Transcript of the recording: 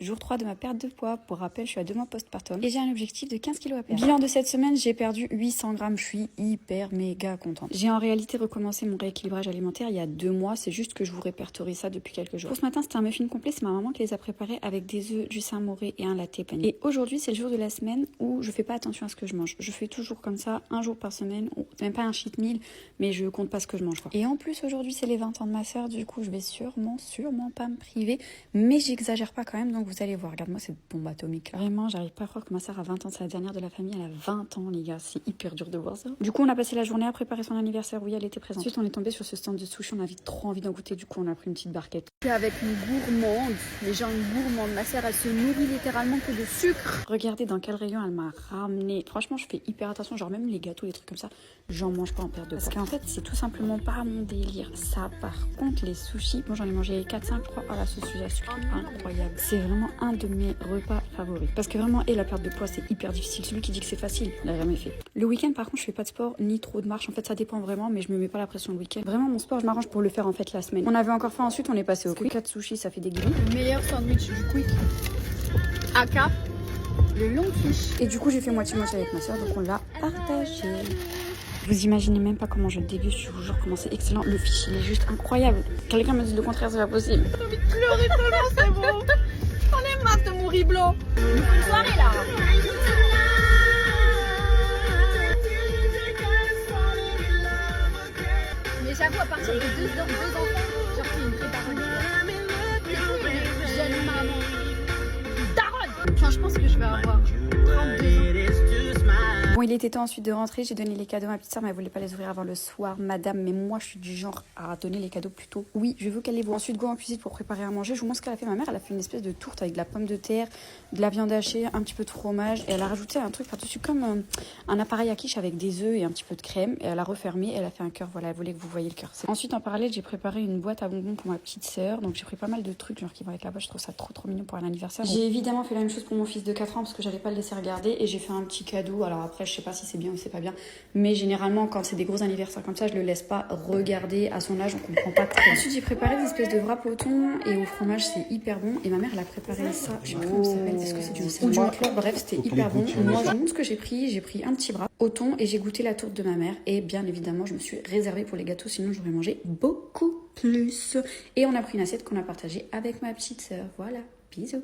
jour 3 de ma perte de poids. Pour rappel, je suis à 2 mois postpartum et j'ai un objectif de 15 kg à perdre. Bilan de cette semaine, j'ai perdu 800 grammes. Je suis hyper méga contente. J'ai en réalité recommencé mon rééquilibrage alimentaire il y a 2 mois. C'est juste que je vous répertorie ça depuis quelques jours. Pour ce matin, c'était un muffin complet. C'est ma maman qui les a préparés avec des œufs, du Saint-Moré et un latte pané. Et aujourd'hui, c'est le jour de la semaine où je fais pas attention à ce que je mange. Je fais toujours comme ça, un jour par semaine, même pas un cheat meal, mais je compte pas ce que je mange, quoi. Et en plus, aujourd'hui, c'est les 20 ans de ma soeur. Du coup, je vais sûrement pas me priver, mais j'exagère pas quand même. Donc vous allez voir, regarde-moi cette bombe atomique. Vraiment, j'arrive pas à croire que ma soeur a 20 ans. C'est la dernière de la famille. Elle a 20 ans, les gars. C'est hyper dur de voir ça. Du coup, on a passé la journée à préparer son anniversaire. Oui, elle était présente. Ensuite, on est tombé sur ce stand de sushi. On avait trop envie d'en goûter. Du coup, on a pris une petite barquette. Avec une gourmande, les gens gourmandes. Ma soeur, elle se nourrit littéralement que de sucre. Regardez dans quel rayon elle m'a ramené. Franchement, je fais hyper attention. Genre même les gâteaux, les trucs comme ça, j'en mange pas en perte de poids. Parce qu'en fait, c'est tout simplement pas mon délire. Ça, par contre, les sushis, bon, j'en ai mangé 4-5, je crois. Oh, la sauce à sucre, incroyable. C'est vraiment un de mes repas favoris. Parce que vraiment, et la perte de poids, c'est hyper difficile. Celui qui dit que c'est facile, il l'a jamais fait. Le week-end, par contre, je fais pas de sport ni trop de marche. En fait, ça dépend vraiment, mais je me mets pas la pression le week-end. Vraiment, mon sport, je m'arrange pour le faire en fait la semaine. On avait encore faim ensuite, on est passé au quick. 4 sushis, ça fait des guillemets. Le meilleur sandwich du quick. AK. Le long fish. Et du coup, j'ai fait moitié-moitié avec ma soeur, donc on l'a partagé. Vous imaginez même pas comment je déguste, je vous jure comment c'est excellent. Le fish, il est juste incroyable. Quelqu'un me dit le contraire, c'est pas possible. J'ai envie de pleurer tellement c'est bon. On est marre de mon riz blanc. Une soirée là. Mais j'avoue, à partir de deux enfants, genre c'est une préparation. Jeune maman. Daronne. Enfin, je pense que je vais avoir 32 ans. Bon, il était temps ensuite de rentrer. J'ai donné les cadeaux à ma petite soeur, mais elle voulait pas les ouvrir avant le soir, madame. Mais moi, je suis du genre à donner les cadeaux plus tôt. Oui, je veux qu'elle les voit. Ensuite, go en cuisine pour préparer à manger. Je vous montre ce qu'elle a fait. Ma mère, elle a fait une espèce de tourte avec de la pomme de terre, de la viande hachée, un petit peu de fromage. Et elle a rajouté un truc par-dessus, comme un appareil à quiche avec des œufs et un petit peu de crème. Et elle a refermé. Elle a fait un cœur. Voilà, elle voulait que vous voyez le cœur. Ensuite, en parallèle, j'ai préparé une boîte à bonbons pour ma petite sœur. Donc, j'ai pris pas mal de trucs, genre qui vont avec la boîte. Je trouve ça trop mignon pour un anniversaire. J'ai évidemment fait la même chose pour mon fils de 4 ans parce que j'allais pas le laisser regarder. Et j'ai fait un petit cadeau. Alors après, je sais pas si c'est bien ou c'est pas bien, mais généralement quand c'est des gros anniversaires comme ça, je le laisse pas regarder. À son âge, on comprend pas très. Ensuite, j'ai préparé des espèces de wraps au thon et au fromage, c'est hyper bon. Et ma mère, elle a préparé ça, je sais pas comment ça s'appelle, est-ce que c'est du ou du macleur, bref, c'était hyper bon. Moi, je vous montre ce que j'ai pris un petit wrap au thon et j'ai goûté la tourte de ma mère. Et bien évidemment, je me suis réservée pour les gâteaux, sinon j'aurais mangé beaucoup plus. Et on a pris une assiette qu'on a partagée avec ma petite sœur. Voilà, bisous.